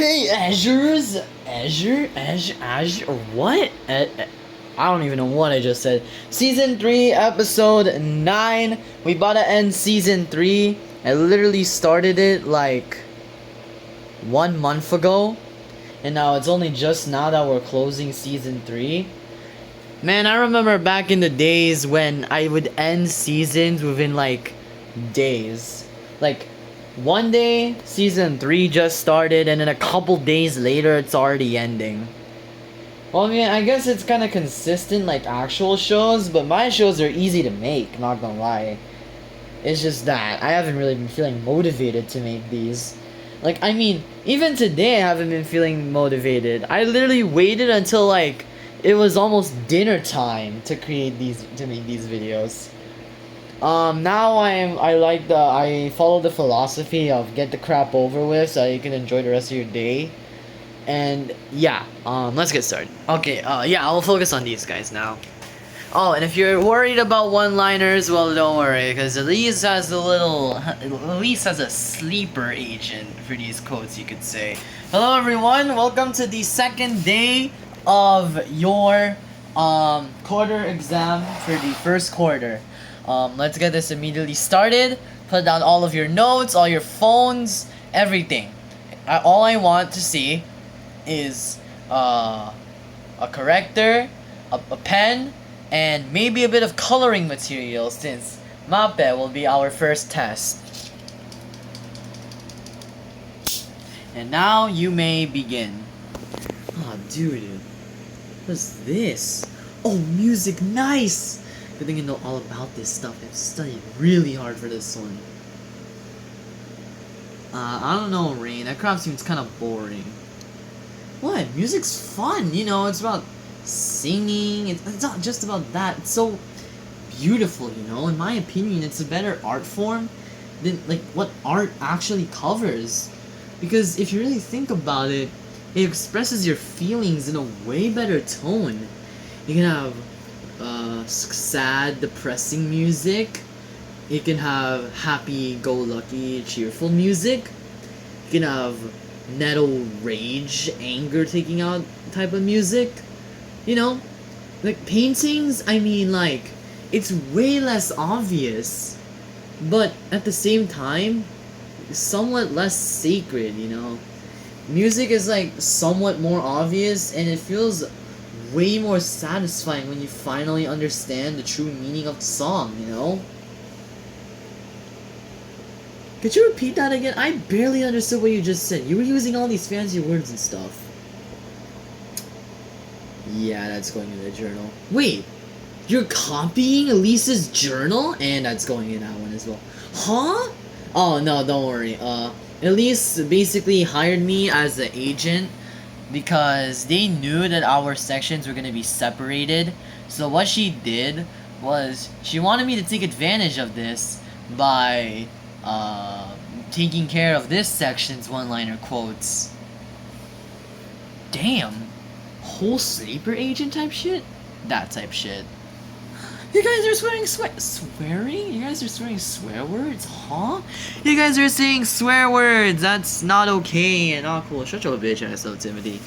Okay, Azure, what? I don't even know what I just said. Season 3, episode 9. We about to end season 3. I literally started it like 1 month ago. And now it's only just now that we're closing season 3. Man, I remember back in the days when I would end seasons within like days. Like, one day, season 3 just started, and then a couple days later, it's already ending. Well, I mean, I guess it's kind of consistent like actual shows, but my shows are easy to make, not gonna lie. It's just that I haven't really been feeling motivated to make these. Like, I mean, even today I haven't been feeling motivated. I literally waited until like it was almost dinner time to make these videos. Now I follow the philosophy of get the crap over with so you can enjoy the rest of your day. And yeah, let's get started. Okay, yeah, I'll focus on these guys now. Oh, and if you're worried about one-liners, well, don't worry, because Elise has a sleeper agent for these quotes, you could say. Hello, everyone. Welcome to the second day of your quarter exam for the first quarter. Let's get this immediately started. Put down all of your notes, all your phones, everything. All I want to see is a corrector, a pen, and maybe a bit of coloring material since MAPE will be our first test. And now you may begin. Oh, dude. What's this? Oh, music, nice! Good thing you know all about this stuff. I've studied really hard for this one. I don't know, Rain. That crap seems kind of boring. What? Music's fun, you know, it's about singing, it's not just about that, it's so beautiful, you know, in my opinion, it's a better art form than, like, what art actually covers, because if you really think about it, it expresses your feelings in a way better tone. You can have, sad, depressing music, you can have happy-go-lucky, cheerful music, you can have nettle rage, anger taking out type of music. You know, like paintings, I mean, like, it's way less obvious, but at the same time, somewhat less sacred, you know. Music is like somewhat more obvious, and it feels way more satisfying when you finally understand the true meaning of the song, you know. Could you repeat that again? I barely understood what you just said. You were using all these fancy words and stuff. Yeah, that's going in the journal. Wait, you're copying Elise's journal? And that's going in that one as well. Huh? Oh, no, don't worry. Elise basically hired me as the agent because they knew that our sections were going to be separated. So what she did was she wanted me to take advantage of this by taking care of this section's one-liner quotes. Damn. Whole sleeper agent type shit? That type shit. You guys are swearing? You guys are swearing swear words? Huh? You guys are saying swear words! That's not okay and not cool. Shut your bitch ass up, Timothy.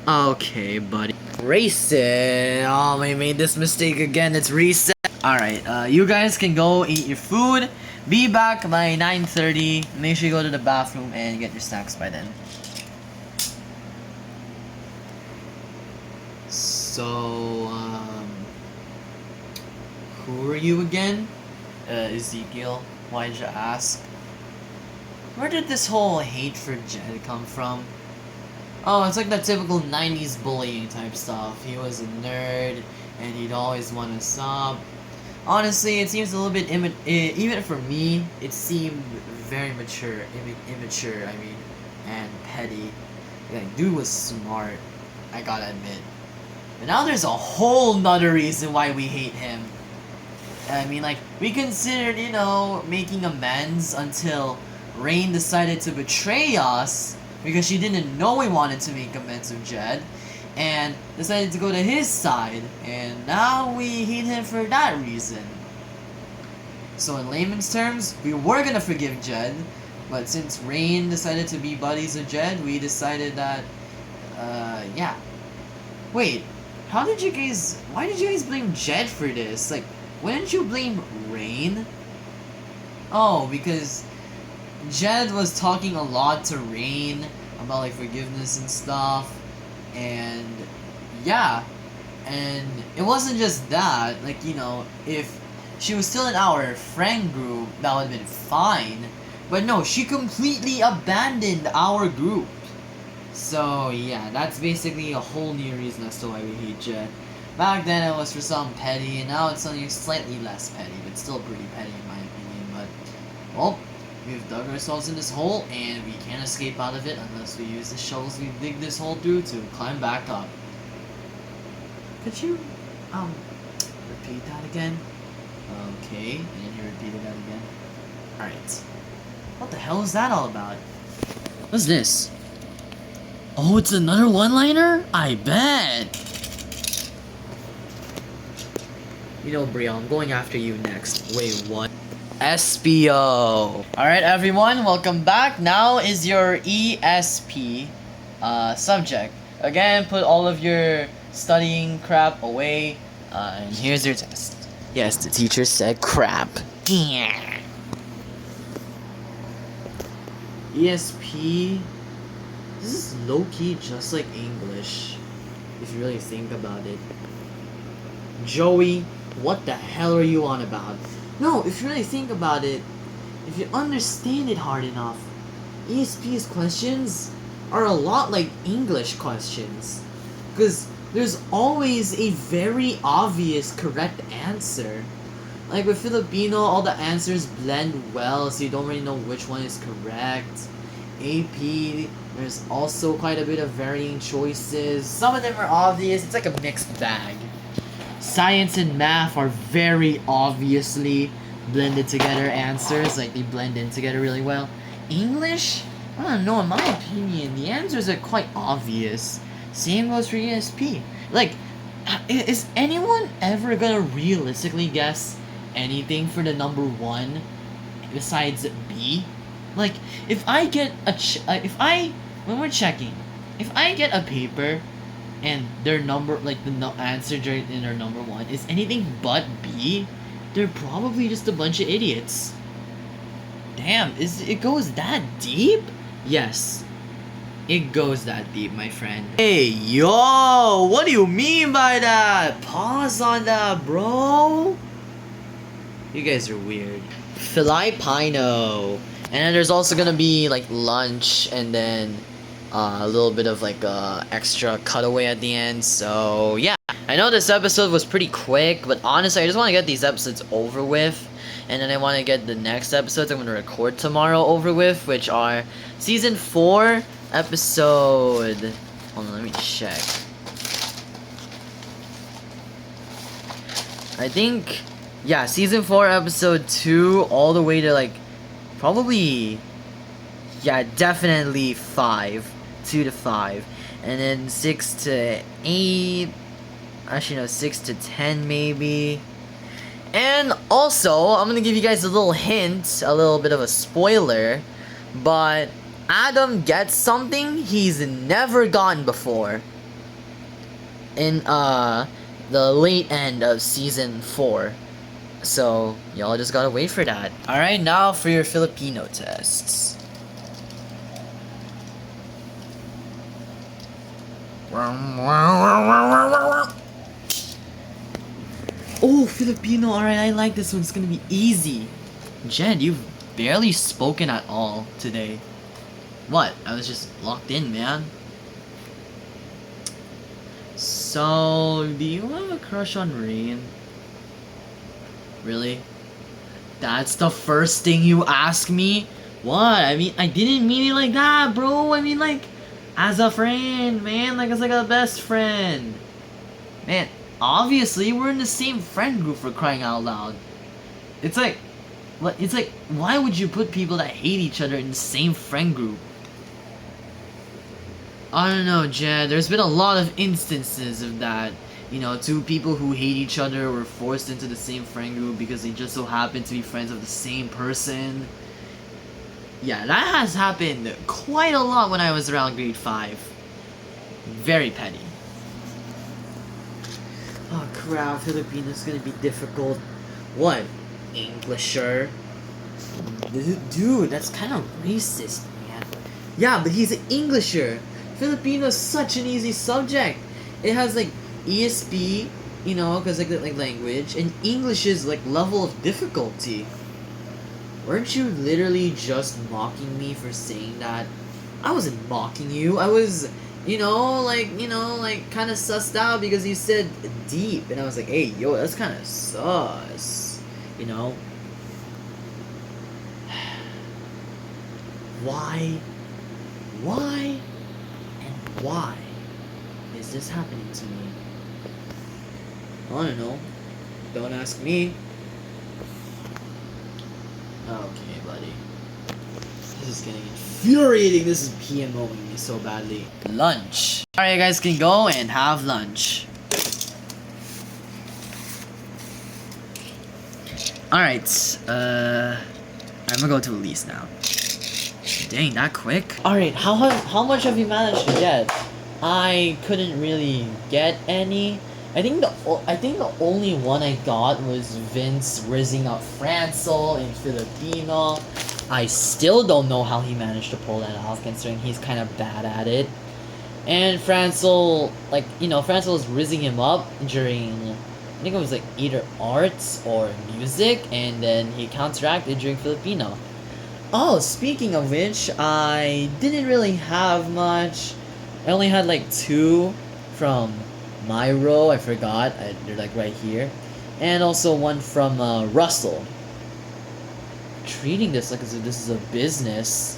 Okay, buddy. Reset. Oh, I made this mistake again. It's reset. Alright, you guys can go eat your food. Be back by 9:30. Make sure you go to the bathroom and get your snacks by then. So, who are you again? Ezekiel. Why'd you ask? Where did this whole hate for Jed come from? Oh, it's like that typical 90s bullying type stuff. He was a nerd, and he'd always want us up. Honestly, it seems a little bit even for me, it seemed very immature, I mean, and petty. Like, dude was smart, I gotta admit. But now there's a whole nother reason why we hate him. I mean, like, we considered, you know, making amends until Rain decided to betray us because she didn't know we wanted to make amends with Jed and decided to go to his side, and now we hate him for that reason. So in layman's terms, we were gonna forgive Jed, But since Rain decided to be buddies with Jed, we decided that, yeah. Wait, why did you guys blame Jed for this? Like, why didn't you blame Rain? Oh, because Jed was talking a lot to Rain about, like, forgiveness and stuff. And, yeah. And it wasn't just that. Like, if she was still in our friend group, that would have been fine. But no, she completely abandoned our group. So, yeah, that's basically a whole new reason as to why we hate Jet. Back then it was for something petty, and now it's something slightly less petty, but still pretty petty in my opinion. But, well, we've dug ourselves in this hole, and we can't escape out of it unless we use the shovels we dig this hole through to climb back up. Could you, repeat that again? Okay, and then you repeated that again. Alright. What the hell is that all about? What's this? Oh, it's another one-liner? I bet! Bria, I'm going after you next. Wait, what? SPO. Alright, everyone, welcome back. Now is your ESP subject. Again, put all of your studying crap away. And here's your test. Yes, the teacher said crap. Yeah. ESP. This is low-key just like English, if you really think about it. Joey, what the hell are you on about? No, if you really think about it, if you understand it hard enough, ESP's questions are a lot like English questions. Because there's always a very obvious correct answer. Like with Filipino, all the answers blend well, so you don't really know which one is correct. AP, there's also quite a bit of varying choices. Some of them are obvious, it's like a mixed bag. Science and math are very obviously blended together answers, like they blend in together really well. English? I don't know, in my opinion, the answers are quite obvious. Same goes for ESP. Like, is anyone ever gonna realistically guess anything for the number 1 besides B? Like, if I get when we're checking, if I get a paper and their number, like the answer in their number 1 is anything but B, they're probably just a bunch of idiots. Damn, it goes that deep? Yes. It goes that deep, my friend. Hey, yo! What do you mean by that? Pause on that, bro! You guys are weird. Filipino. And then there's also gonna be, like, lunch, and then a little bit of, like, extra cutaway at the end, so, yeah. I know this episode was pretty quick, but honestly, I just want to get these episodes over with. And then I want to get the next episodes I'm going to record tomorrow over with, which are Season 4, Episode... Hold on, let me check. I think... Yeah, Season 4, Episode 2, all the way to, like, probably... Yeah, definitely 5. 2 to 5. And then 6 to 8... Actually, no, 6 to 10, maybe. And also, I'm gonna give you guys a little hint, a little bit of a spoiler, but Adam gets something he's never gotten before in the late end of Season 4. So, y'all just gotta wait for that. Alright, now for your Filipino tests. Oh, Filipino, alright, I like this one. It's gonna be easy. Jed, you've barely spoken at all today. What? I was just locked in, man. So, do you have a crush on Rain? Really? That's the first thing you ask me? What? I mean, I didn't mean it like that, bro. I mean, like, as a friend, man. Like, as like a best friend. Man, obviously, we're in the same friend group, for crying out loud. It's like, why would you put people that hate each other in the same friend group? I don't know, Jed. There's been a lot of instances of that. You know, two people who hate each other were forced into the same friend group because they just so happen to be friends of the same person. Yeah, that has happened quite a lot when I was around grade 5. Very petty. Oh crap, Filipino is gonna be difficult. What? Englisher? Dude, that's kind of racist, man. Yeah, but he's an Englisher. Filipino is such an easy subject. It has like ESP, you know, because like language, and English is like level of difficulty. Weren't you literally just mocking me for saying that? I wasn't mocking you. I was, like kind of sussed out because you said deep, and I was like, hey, yo, that's kind of sus, you know. Why, and why is this happening to me? I don't know. Don't ask me. Okay, buddy. This is getting infuriating. This is PMOing me so badly. Lunch. Alright, you guys can go and have lunch. Alright, I'm gonna go to Elise now. Dang, that quick? Alright, how much have you managed to get? I couldn't really get any. I think the only one I got was Vince rizzing up Francel in Filipino. I still don't know how he managed to pull that off, considering he's kind of bad at it. And Francel, Francel was rizzing him up during, I think it was like either arts or music, and then he counteracted during Filipino. Oh, speaking of which, I didn't really have much. I only had like 2 from my row. I forgot. They're like right here. And also one from Russell. Treating this like as if this is a business.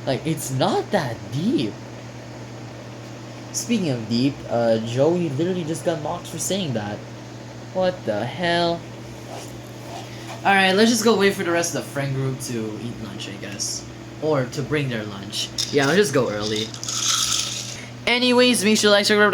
Like, it's not that deep. Speaking of deep, Joey literally just got mocked for saying that. What the hell? Alright, let's just go wait for the rest of the friend group to eat lunch, I guess. Or to bring their lunch. Yeah, I'll just go early. Anyways, make sure to like, subscribe,